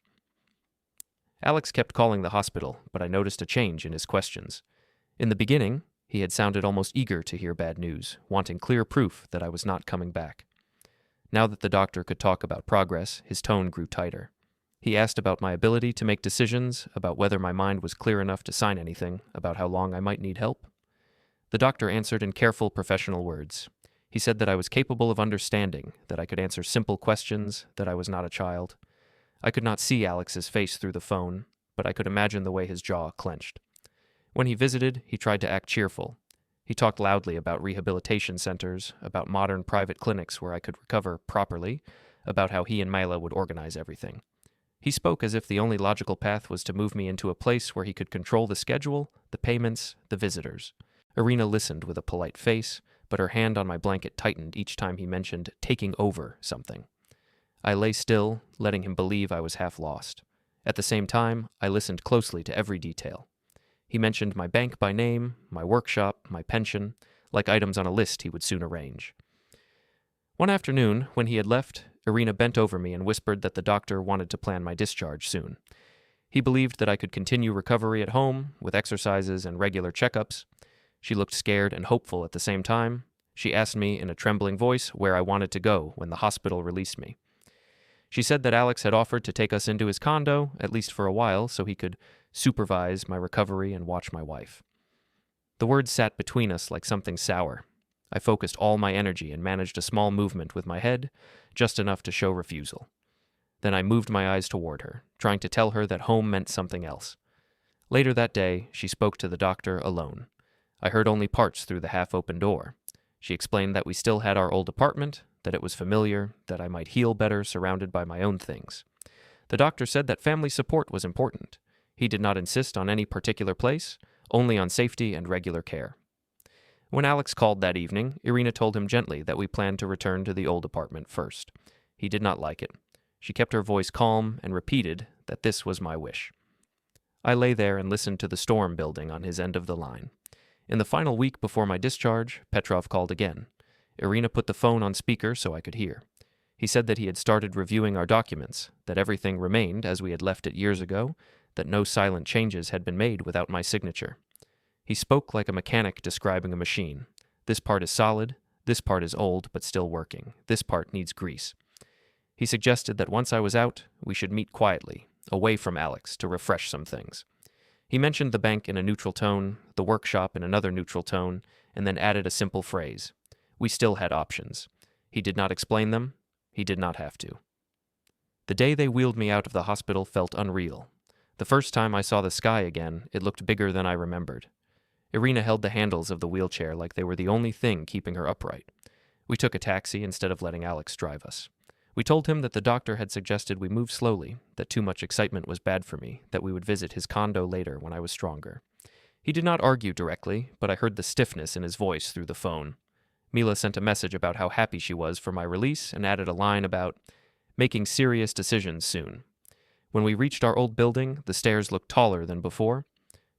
Speaker 1: Alex kept calling the hospital, but I noticed a change in his questions. In the beginning, he had sounded almost eager to hear bad news, wanting clear proof that I was not coming back. Now that the doctor could talk about progress, his tone grew tighter. He asked about my ability to make decisions, about whether my mind was clear enough to sign anything, about how long I might need help. The doctor answered in careful professional words. He said that I was capable of understanding, that I could answer simple questions, that I was not a child. I could not see Alex's face through the phone, but I could imagine the way his jaw clenched. When he visited, he tried to act cheerful. He talked loudly about rehabilitation centers, about modern private clinics where I could recover properly, about how he and Mila would organize everything. He spoke as if the only logical path was to move me into a place where he could control the schedule, the payments, the visitors. Irina listened with a polite face, but her hand on my blanket tightened each time he mentioned taking over something. I lay still, letting him believe I was half lost. At the same time, I listened closely to every detail. He mentioned my bank by name, my workshop, my pension, like items on a list he would soon arrange. One afternoon, when he had left, Irina bent over me and whispered that the doctor wanted to plan my discharge soon. He believed that I could continue recovery at home, with exercises and regular checkups. She looked scared and hopeful at the same time. She asked me in a trembling voice where I wanted to go when the hospital released me. She said that Alex had offered to take us into his condo, at least for a while, so he could supervise my recovery and watch my wife. The words sat between us like something sour. I focused all my energy and managed a small movement with my head, just enough to show refusal. Then I moved my eyes toward her, trying to tell her that home meant something else. Later that day, she spoke to the doctor alone. I heard only parts through the half-open door. She explained that we still had our old apartment, that it was familiar, that I might heal better surrounded by my own things. The doctor said that family support was important. He did not insist on any particular place, only on safety and regular care. When Alex called that evening, Irina told him gently that we planned to return to the old apartment first. He did not like it. She kept her voice calm and repeated that this was my wish. I lay there and listened to the storm building on his end of the line. In the final week before my discharge, Petrov called again. Irina put the phone on speaker so I could hear. He said that he had started reviewing our documents, that everything remained as we had left it years ago, that no silent changes had been made without my signature. He spoke like a mechanic describing a machine. This part is solid, this part is old but still working, this part needs grease. He suggested that once I was out, we should meet quietly, away from Alex, to refresh some things. He mentioned the bank in a neutral tone, the workshop in another neutral tone, and then added a simple phrase. We still had options. He did not explain them. He did not have to. The day they wheeled me out of the hospital felt unreal. The first time I saw the sky again, it looked bigger than I remembered. Irina held the handles of the wheelchair like they were the only thing keeping her upright. We took a taxi instead of letting Alex drive us. We told him that the doctor had suggested we move slowly, that too much excitement was bad for me, that we would visit his condo later when I was stronger. He did not argue directly, but I heard the stiffness in his voice through the phone. Mila sent a message about how happy she was for my release and added a line about making serious decisions soon. When we reached our old building, the stairs looked taller than before.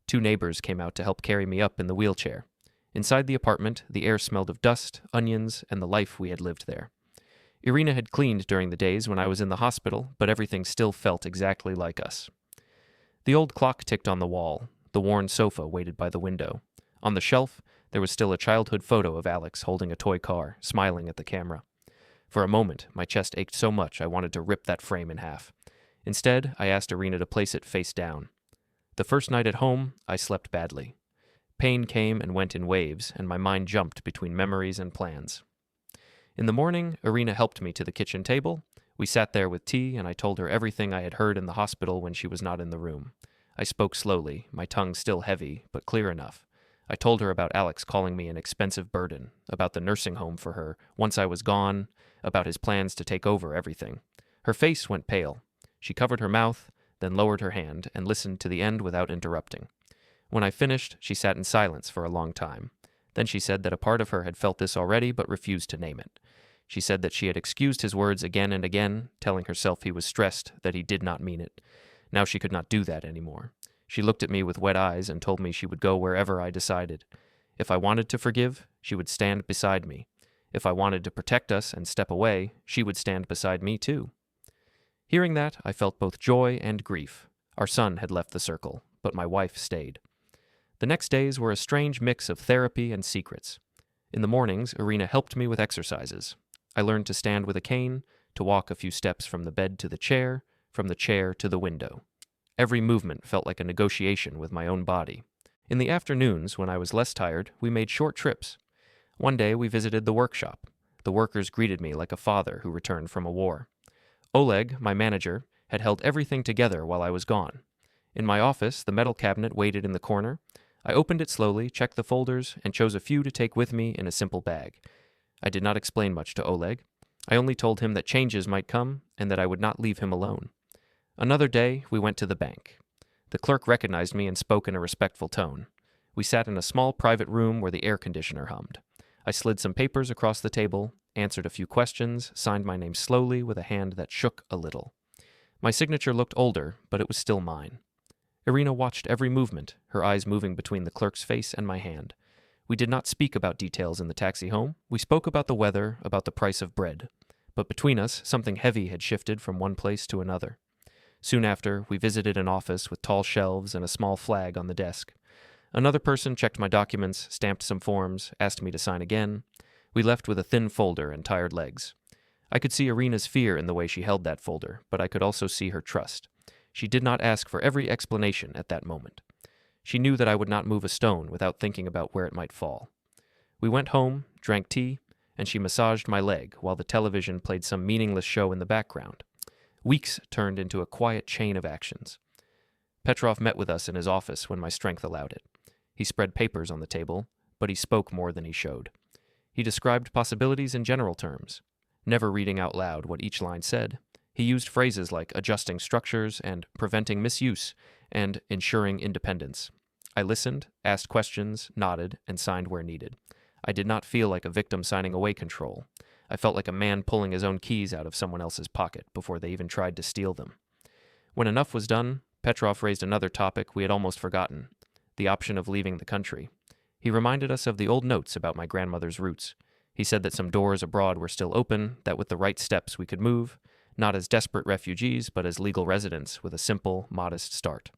Speaker 1: 2 neighbors came out to help carry me up in the wheelchair. Inside the apartment, the air smelled of dust, onions, and the life we had lived there. Irina had cleaned during the days when I was in the hospital, but everything still felt exactly like us. The old clock ticked on the wall. The worn sofa waited by the window. On the shelf, there was still a childhood photo of Alex holding a toy car, smiling at the camera. For a moment, my chest ached so much I wanted to rip that frame in half. Instead, I asked Irina to place it face down. The first night at home, I slept badly. Pain came and went in waves, and my mind jumped between memories and plans. In the morning, Irina helped me to the kitchen table. We sat there with tea, and I told her everything I had heard in the hospital when she was not in the room. I spoke slowly, my tongue still heavy, but clear enough. I told her about Alex calling me an expensive burden, about the nursing home for her once I was gone, about his plans to take over everything. Her face went pale. She covered her mouth, then lowered her hand, and listened to the end without interrupting. When I finished, she sat in silence for a long time. Then she said that a part of her had felt this already but refused to name it. She said that she had excused his words again and again, telling herself he was stressed, that he did not mean it. Now she could not do that anymore. She looked at me with wet eyes and told me she would go wherever I decided. If I wanted to forgive, she would stand beside me. If I wanted to protect us and step away, she would stand beside me too. Hearing that, I felt both joy and grief. Our son had left the circle, but my wife stayed. The next days were a strange mix of therapy and secrets. In the mornings, Irina helped me with exercises. I learned to stand with a cane, to walk a few steps from the bed to the chair, from the chair to the window. Every movement felt like a negotiation with my own body. In the afternoons, when I was less tired, we made short trips. One day we visited the workshop. The workers greeted me like a father who returned from a war. Oleg, my manager, had held everything together while I was gone. In my office, the metal cabinet waited in the corner. I opened it slowly, checked the folders, and chose a few to take with me in a simple bag. I did not explain much to Oleg. I only told him that changes might come and that I would not leave him alone. Another day, we went to the bank. The clerk recognized me and spoke in a respectful tone. We sat in a small private room where the air conditioner hummed. I slid some papers across the table, answered a few questions, signed my name slowly with a hand that shook a little. My signature looked older, but it was still mine. Irina watched every movement, her eyes moving between the clerk's face and my hand. We did not speak about details in the taxi home. We spoke about the weather, about the price of bread. But between us, something heavy had shifted from one place to another. Soon after, we visited an office with tall shelves and a small flag on the desk. Another person checked my documents, stamped some forms, asked me to sign again. We left with a thin folder and tired legs. I could see Irina's fear in the way she held that folder, but I could also see her trust. She did not ask for every explanation at that moment. She knew that I would not move a stone without thinking about where it might fall. We went home, drank tea, and she massaged my leg while the television played some meaningless show in the background. Weeks turned into a quiet chain of actions. Petrov met with us in his office when my strength allowed it. He spread papers on the table, but he spoke more than he showed. He described possibilities in general terms, never reading out loud what each line said. He used phrases like adjusting structures and preventing misuse and ensuring independence. I listened, asked questions, nodded, and signed where needed. I did not feel like a victim signing away control. I felt like a man pulling his own keys out of someone else's pocket before they even tried to steal them. When enough was done, Petrov raised another topic we had almost forgotten, the option of leaving the country. He reminded us of the old notes about my grandmother's roots. He said that some doors abroad were still open, that with the right steps we could move, not as desperate refugees, but as legal residents with a simple, modest start.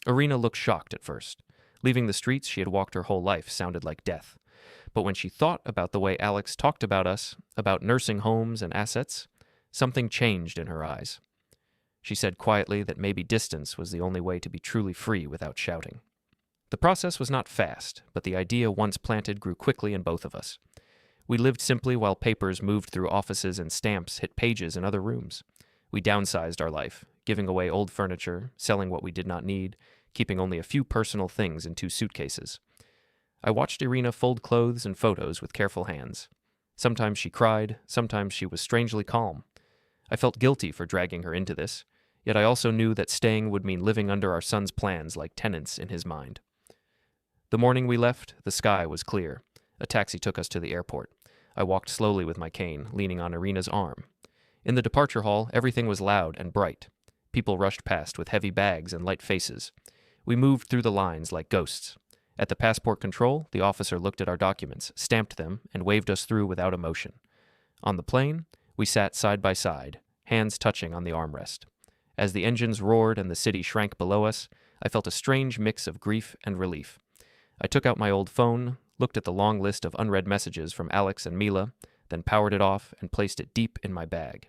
Speaker 1: Irina looked shocked at first. Leaving the streets she had walked her whole life sounded like death. But when she thought about the way Alex talked about us, about nursing homes and assets, something changed in her eyes. She said quietly that maybe distance was the only way to be truly free without shouting. The process was not fast, but the idea once planted grew quickly in both of us. We lived simply while papers moved through offices and stamps hit pages in other rooms. We downsized our life, giving away old furniture, selling what we did not need, keeping only a few personal things in 2 suitcases. I watched Irina fold clothes and photos with careful hands. Sometimes she cried, sometimes she was strangely calm. I felt guilty for dragging her into this, yet I also knew that staying would mean living under our son's plans like tenants in his mind. The morning we left, the sky was clear. A taxi took us to the airport. I walked slowly with my cane, leaning on Irina's arm. In the departure hall, everything was loud and bright. People rushed past with heavy bags and light faces. We moved through the lines like ghosts. At the passport control, the officer looked at our documents, stamped them, and waved us through without emotion. On the plane, we sat side by side, hands touching on the armrest. As the engines roared and the city shrank below us, I felt a strange mix of grief and relief. I took out my old phone, looked at the long list of unread messages from Alex and Mila, then powered it off and placed it deep in my bag.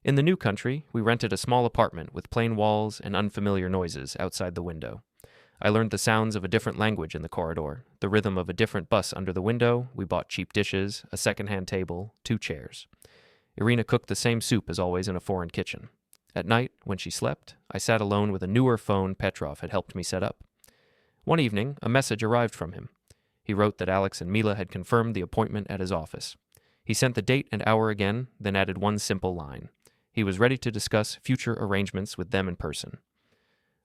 Speaker 1: In the new country, we rented a small apartment with plain walls and unfamiliar noises outside the window. I learned the sounds of a different language in the corridor, the rhythm of a different bus under the window. We bought cheap dishes, a second-hand table, 2 chairs. Irina cooked the same soup as always in a foreign kitchen. At night, when she slept, I sat alone with a newer phone Petrov had helped me set up. One evening, a message arrived from him. He wrote that Alex and Mila had confirmed the appointment at his office. He sent the date and hour again, then added one simple line. He was ready to discuss future arrangements with them in person.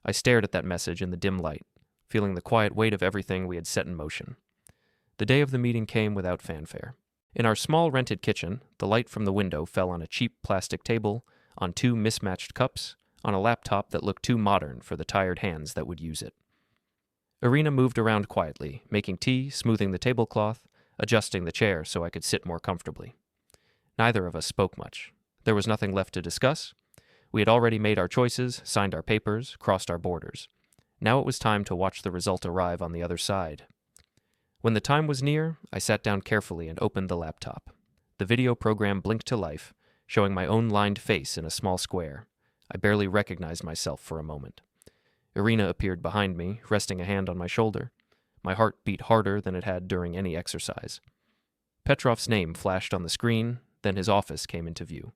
Speaker 1: I stared at that message in the dim light, feeling the quiet weight of everything we had set in motion. The day of the meeting came without fanfare. In our small rented kitchen, the light from the window fell on a cheap plastic table, on 2 mismatched cups, on a laptop that looked too modern for the tired hands that would use it. Irina moved around quietly, making tea, smoothing the tablecloth, adjusting the chair so I could sit more comfortably. Neither of us spoke much. There was nothing left to discuss. We had already made our choices, signed our papers, crossed our borders. Now it was time to watch the result arrive on the other side. When the time was near, I sat down carefully and opened the laptop. The video program blinked to life, showing my own lined face in a small square. I barely recognized myself for a moment. Irina appeared behind me, resting a hand on my shoulder. My heart beat harder than it had during any exercise. Petrov's name flashed on the screen, then his office came into view.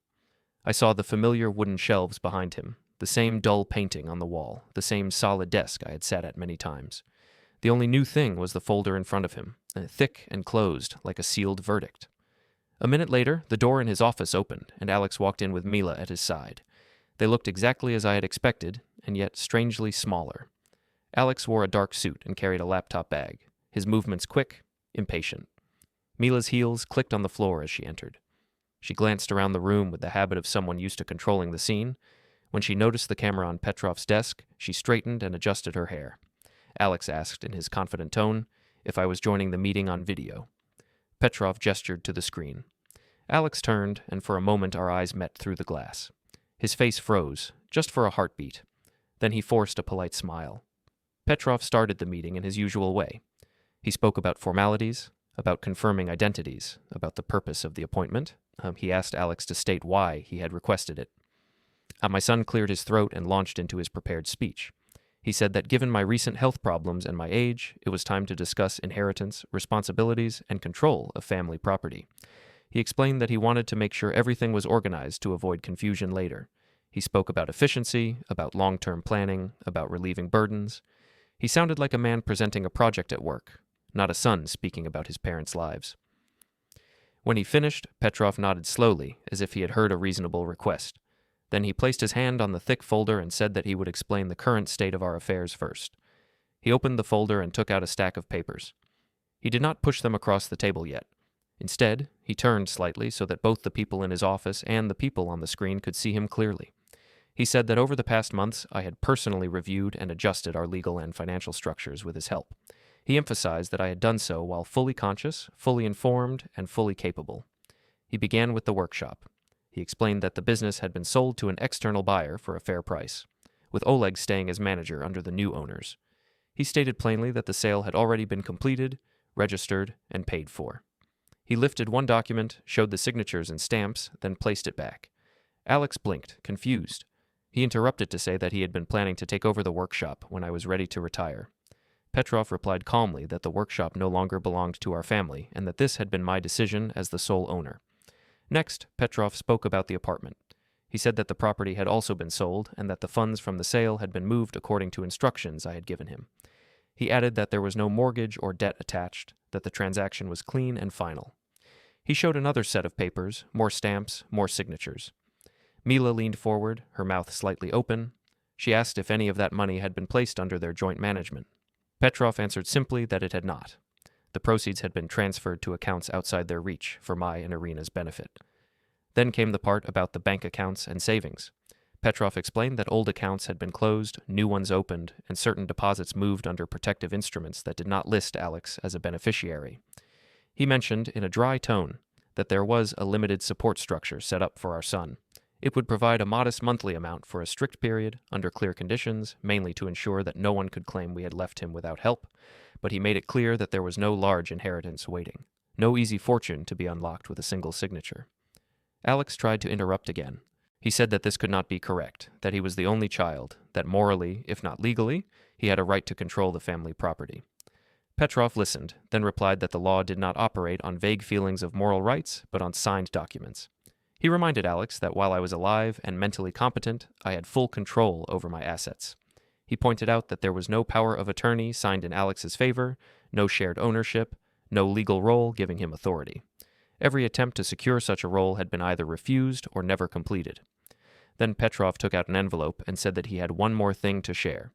Speaker 1: I saw the familiar wooden shelves behind him, the same dull painting on the wall, the same solid desk I had sat at many times. The only new thing was the folder in front of him, thick and closed, like a sealed verdict. A minute later, the door in his office opened, and Alex walked in with Mila at his side. They looked exactly as I had expected, and yet strangely smaller. Alex wore a dark suit and carried a laptop bag, his movements quick, impatient. Mila's heels clicked on the floor as she entered. She glanced around the room with the habit of someone used to controlling the scene. When she noticed the camera on Petrov's desk, she straightened and adjusted her hair. Alex asked in his confident tone if I was joining the meeting on video. Petrov gestured to the screen. Alex turned, and for a moment our eyes met through the glass. His face froze, just for a heartbeat. Then he forced a polite smile. Petrov started the meeting in his usual way. He spoke about formalities, about confirming identities, about the purpose of the appointment. He asked Alex to state why he had requested it. My son cleared his throat and launched into his prepared speech. He said that given my recent health problems and my age, it was time to discuss inheritance, responsibilities, and control of family property. He explained that he wanted to make sure everything was organized to avoid confusion later. He spoke about efficiency, about long-term planning, about relieving burdens. He sounded like a man presenting a project at work, not a son speaking about his parents' lives. When he finished, Petrov nodded slowly, as if he had heard a reasonable request. Then he placed his hand on the thick folder and said that he would explain the current state of our affairs first. He opened the folder and took out a stack of papers. He did not push them across the table yet. Instead, he turned slightly so that both the people in his office and the people on the screen could see him clearly. He said that over the past months, I had personally reviewed and adjusted our legal and financial structures with his help. He emphasized that I had done so while fully conscious, fully informed, and fully capable. He began with the workshop. He explained that the business had been sold to an external buyer for a fair price, with Oleg staying as manager under the new owners. He stated plainly that the sale had already been completed, registered, and paid for. He lifted one document, showed the signatures and stamps, then placed it back. Alex blinked, confused. He interrupted to say that he had been planning to take over the workshop when I was ready to retire. Petrov replied calmly that the workshop no longer belonged to our family and that this had been my decision as the sole owner. Next, Petrov spoke about the apartment. He said that the property had also been sold and that the funds from the sale had been moved according to instructions I had given him. He added that there was no mortgage or debt attached, that the transaction was clean and final. He showed another set of papers, more stamps, more signatures. Mila leaned forward, her mouth slightly open. She asked if any of that money had been placed under their joint management. Petrov answered simply that it had not. The proceeds had been transferred to accounts outside their reach for my and Irina's benefit. Then came the part about the bank accounts and savings. Petrov explained that old accounts had been closed, new ones opened, and certain deposits moved under protective instruments that did not list Alex as a beneficiary. He mentioned, in a dry tone, that there was a limited support structure set up for our son. It would provide a modest monthly amount for a strict period, under clear conditions, mainly to ensure that no one could claim we had left him without help, but he made it clear that there was no large inheritance waiting, no easy fortune to be unlocked with a single signature. Alex tried to interrupt again. He said that this could not be correct, that he was the only child, that morally, if not legally, he had a right to control the family property. Petrov listened, then replied that the law did not operate on vague feelings of moral rights, but on signed documents. He reminded Alex that while I was alive and mentally competent, I had full control over my assets. He pointed out that there was no power of attorney signed in Alex's favor, no shared ownership, no legal role giving him authority. Every attempt to secure such a role had been either refused or never completed. Then Petrov took out an envelope and said that he had one more thing to share.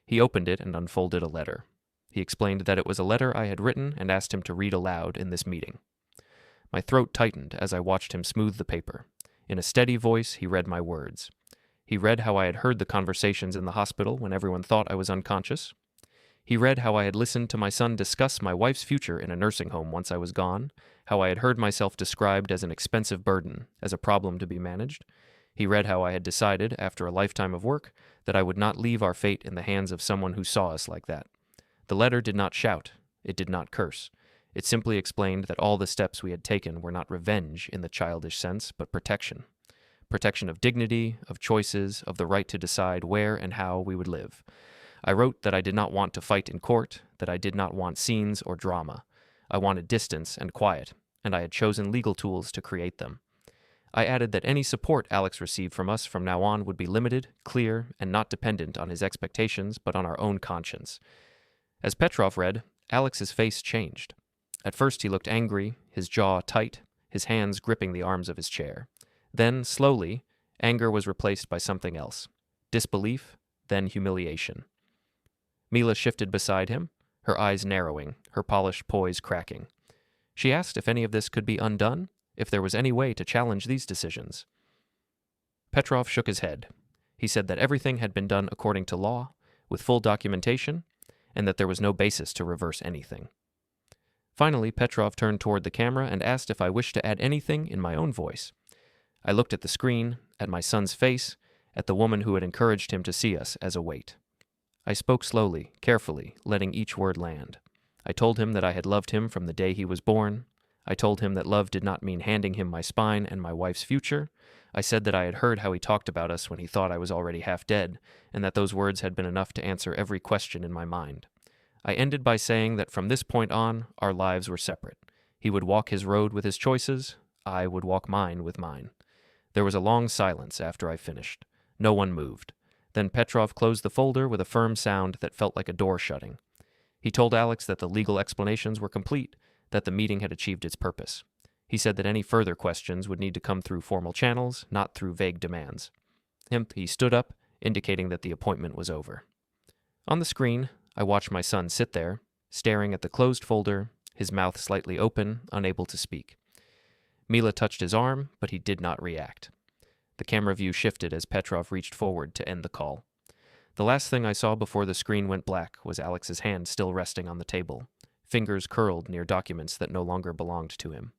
Speaker 1: He opened it and unfolded a letter. He explained that it was a letter I had written and asked him to read aloud in this meeting. My throat tightened as I watched him smooth the paper. In a steady voice, he read my words. He read how I had heard the conversations in the hospital when everyone thought I was unconscious. He read how I had listened to my son discuss my wife's future in a nursing home once I was gone, how I had heard myself described as an expensive burden, as a problem to be managed. He read how I had decided, after a lifetime of work, that I would not leave our fate in the hands of someone who saw us like that. The letter did not shout. It did not curse. It simply explained that all the steps we had taken were not revenge in the childish sense, but protection. Protection of dignity, of choices, of the right to decide where and how we would live. I wrote that I did not want to fight in court, that I did not want scenes or drama. I wanted distance and quiet, and I had chosen legal tools to create them. I added that any support Alex received from us from now on would be limited, clear, and not dependent on his expectations, but on our own conscience. As Petrov read, Alex's face changed. At first he looked angry, his jaw tight, his hands gripping the arms of his chair. Then, slowly, anger was replaced by something else. Disbelief, then humiliation. Mila shifted beside him. her eyes narrowing, her polished poise cracking. She asked if any of this could be undone, if there was any way to challenge these decisions. Petrov shook his head. He said that everything had been done according to law, with full documentation, and that there was no basis to reverse anything. Finally, Petrov turned toward the camera and asked if I wished to add anything in my own voice. I looked at the screen, at my son's face, at the woman who had encouraged him to see us as a weight. I spoke slowly, carefully, letting each word land. I told him that I had loved him from the day he was born. I told him that love did not mean handing him my spine and my wife's future. I said that I had heard how he talked about us when he thought I was already half dead, and that those words had been enough to answer every question in my mind. I ended by saying that from this point on, our lives were separate. He would walk his road with his choices, I would walk mine with mine. There was a long silence after I finished. No one moved. Then Petrov closed the folder with a firm sound that felt like a door shutting. He told Alex that the legal explanations were complete, that the meeting had achieved its purpose. He said that any further questions would need to come through formal channels, not through vague demands. He stood up, indicating that the appointment was over. On the screen, I watched my son sit there, staring at the closed folder, his mouth slightly open, unable to speak. Mila touched his arm, but he did not react. The camera view shifted as Petrov reached forward to end the call. The last thing I saw before the screen went black was Alex's hand still resting on the table, fingers curled near documents that no longer belonged to him.